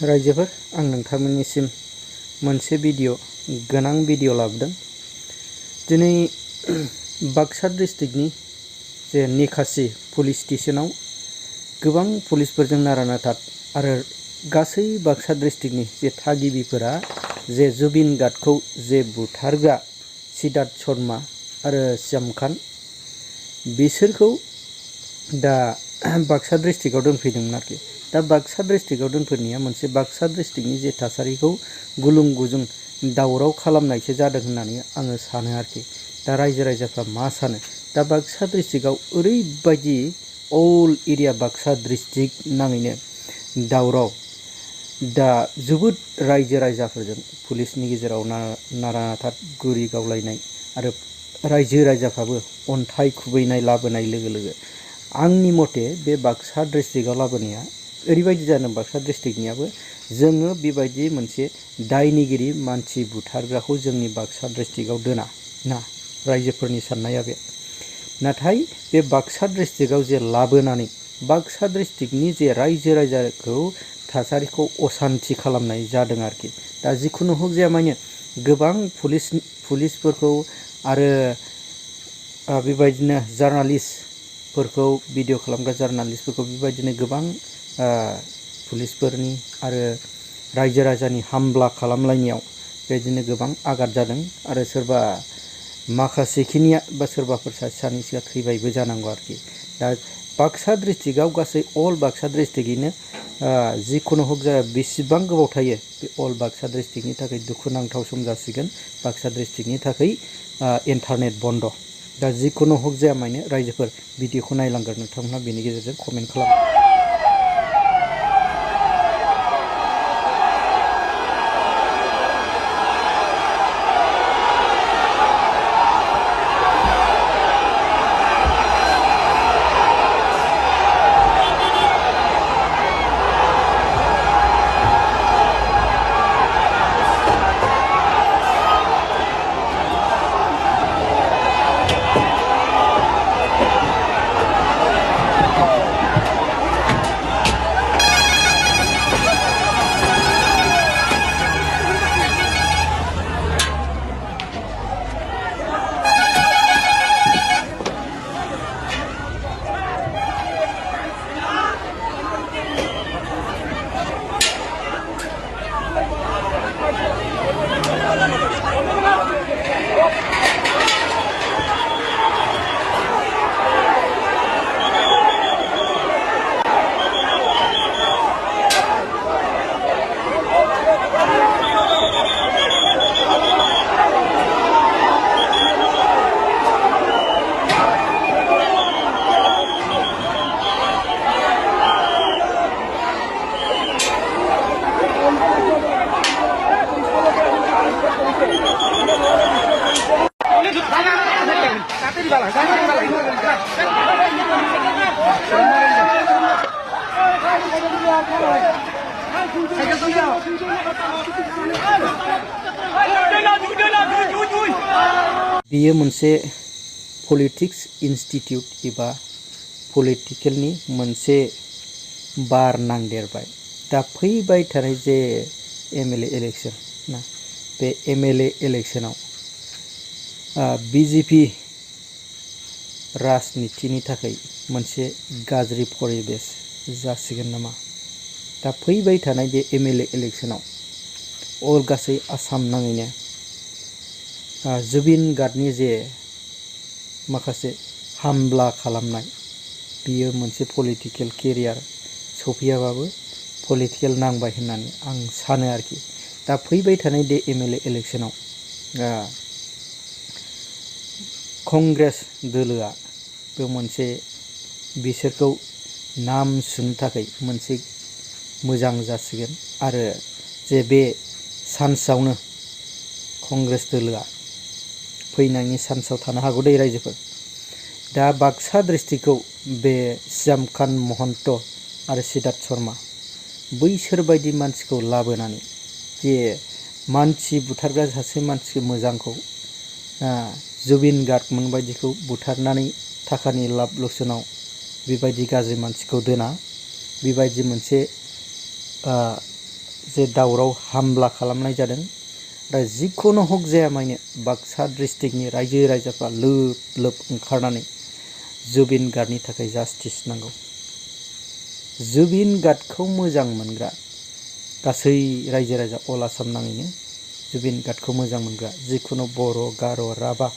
रायजोफोर आं नोंथांमोननिसिम मोनसे गोनां भिडिअ लाबोदों। दिनै बाक्सा डिस्ट्रिक्टनि जे निकासि पुलिस स्टेशनाव गोबां पुलिसफोरजों नारा-नाथा आरो गासै बाक्सा डिस्ट्रिक्टनि जे थागिबिफोरा जे जुबिन गार्डखौ जे बुथारग्रा सिद्धार्थ शर्मा आरो श्यामखान बिसोरखौ दा बाक्सा डिस्ट्रिक्टआव दोनफैदोंमोन आरोखि। दा बाक्सा डिस्ट्रिक्टआव दोनफैनाया मोनसे बाक्सा डिस्ट्रिक्टनि जे थासारिखौ गुलुं गुजुं दावराव खालामनायसो जादों होननानै आङो सानो आरोखि। दा रायजो राजाफ्रा मा सानो? दा बाक्सा डिस्ट्रिक्टआव ओरैबायदि अल एरिया बाक्सा डिस्ट्रिक्ट नाङैनो दावराव, दा जोबोद रायजो राजाफोरजों पुलिसनि गेजेराव नारा-नाथा गुरि गावलायनाय आरो रायजो राजाफ्राबो अन्थाइ खुबैनाय लाबोनाय लोगो लोगो आंनि मथे बे बाक्सा डिस्ट्रिक्टआव लाबोनाया ओरैबायदि जादों, बाक्सा डिस्ट्रिक्टनियाबो जोङो बेबायदि मोनसे दायनिगिरि मानसि बुथारग्राखौ जोंनि बाक्सा डिस्ट्रिक्टआव दोना ना, रायजोफोरनि साननाया बे। नाथाय बे बाक्सा डिस्ट्रिक्टआव जे लाबोनानै बाक्सा डिस्ट्रिक्टनि जे रायजो राजाखौ थासारिखौ असान्थि खालामनाय जादों आरोखि। दा जिखुनु हक जाया मानो गोबां पुलिसफोरखौ आरो बेबायदिनो जार्नालिस्टफोरखौ, भिडिअ खालामग्रा जार्नालिस्टफोरखौ बेबायदिनो गोबां पुलिसफोरनि आरो रायजो राजानि हामला खालामलायनायाव बेबायदिनो गोबां आघात जादों आरो सोरबा माखासेखिनिया बा सोरबाफोर सानैसोआ थैबायबो जानांगौ आरोखि। दा बाक्सा डिस्ट्रिक्टआव गासै अल बाक्सा डिस्ट्रिक्टयैनो जिखुनु हक जाया बेसेबां गोबाव थायो, बे अल बाक्सा डिस्ट्रिक्टनि थाखाय दुखुनांथाव सम जासिगोन। बाक्सा डिस्ट्रिक्टनि थाखाय इन्टारनेट बन्द। दा जिखुनु हक जाया मानो रायजोफोर भिडिअखौ नायलांगोन, नोंथांमोनहा बेनि गेजेरजों कमेन्ट खालाम। बेयो मोनसे पलिटिक्स इनस्टिट्यूट एबा पलिटिकेलनि मोनसे बार नांदेरबाय। दा फैबाय थानाय जे एमएलए इलेक्शन ना, बे एमएलए इलेक्शनाव बिजेपि राजनितिनि थाखाय मोनसे गाज्रि परिबेस जासिगोन नामा? दा फैबाय थानाय बे एमएलए इलेक्शनाव अल गासै आसाम नाङैनो जुबिन गार्डनि जे माखासे हामला खालामनाय, बियो मोनसे पलिटिकेल केरियार सफैयाबाबो पलिटिकेल नांबाय होननानै आं सानो आरोखि। दा फैबाय थानाय बे एमएलए इलेक्शनाव कंग्रेस दोलोआ बे मोनसे बिसोरखौ नाम सुनो थाखाय मोनसे मोजां जासिगोन आरो जे बे चान्सआवनो कंग्रेस दोलोआ फैनायनि चान्सआव थानो हागौ दै रायजोफोर। दा बाक्सा डिस्ट्रिक्टखौ बे शियामखान मोहान्त आरो सिद्धार्थ शर्मा बैसोरबायदि मानसिखौ लाबोनानै जे मानसि बुथारग्रा सासे मानसि मोजांखौ जुबिन गार्डमोन बायदिखौ बुथारनानै थाखानि लाब लसनाव बेबायदि गाज्रि मानसिखौ दोना, बेबायदि मोनसे जे दावराव हामला खालामनाय जादों आरो जिखुनु हक जाया मानो बाक्सा डिस्ट्रिक्टनि रायजो राजाफ्रा लोब लोब ओंखारनानै जुबिन गार्डनि थाखाय जास्टिस नांगौ। जुबिन गार्डखौ मोजां मोनग्रा गासै रायजो राजा अल आसाम नाङैनो जुबिन गार्डखौ मोजां मोनग्रा जिखुनु बर' गार' राभा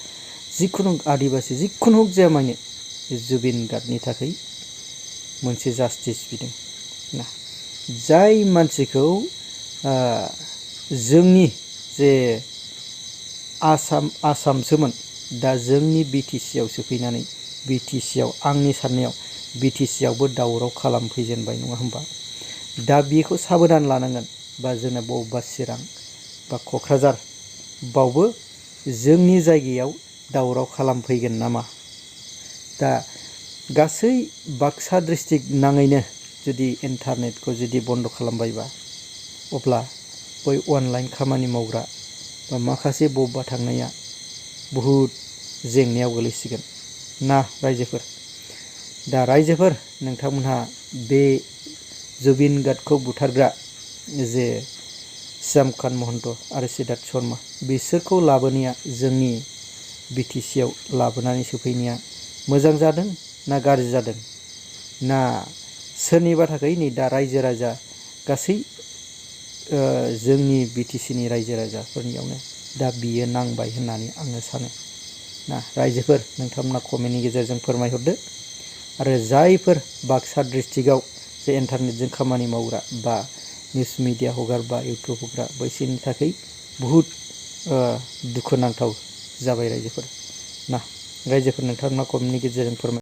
जिखुनु आदिबासि जिखुनु हक जाया मानो जुबिन गार्डनि थाखाय मोनसे जास्टिस बिदों ना। जाय मानसिखौ जोंनि जे आसामसोमोन दा जोंनि बिटिसि आवसो फैनानै बिटिसिआव आंनि साननायाव बिटिसिआवबो दावराव खालामफैजेनबाय नङा होमबा। दा बेखौ साबधान लानांगोन बा जोंना बबेबा चिरां बा क'क्राझार बावबो जोंनि जायगायाव दावराव खालामफैगोन नामा। दा गासै बाक्सा डिस्ट्रिक्ट नाङैनो जुदि इन्टारनेटखौ जुदि बन्द खालामबायबा अब्ला बै अनलाइन खामानि मावग्रा बा माखासे बबेबा थांनाया बहुद जेंनायाव गोलैसिगोन ना रायजोफोर। दा रायजोफोर नोंथांमोनहा बे जुबिन गार्डखौ बुथारग्रा जे श्यामखान महन्त आरो सिद्धार्थ शर्मा बिसोरखौ लाबोनाया जोंनि बिटिसिआव लाबोनानै सोफैनाया मोजां जादों ना गाज्रि जादों ना सोरनिबा थाखाय नै दा रायजो राजा गासै जोंनि बिटिसिनि रायजो राजाफोरनियावनो दा बियो नांबाय होननानै आङो सानो ना। रायजोफोर नोंथांमोना कमेन्टनि गेजेरजों फोरमायहरदो आरो जायफोर बाक्सा डिस्ट्रिक्टआव जे इन्टारनेटजों खामानि मावग्रा बा निउस मिडिया हगारबा इउटुब हगारग्रा बैसोरनि थाखाय बहुद दुखुनांथाव जाबाय रायजोफोर ना। रायजोफोर नोंथांमोना कमेन्टनि गेजेरजों फोरमाय।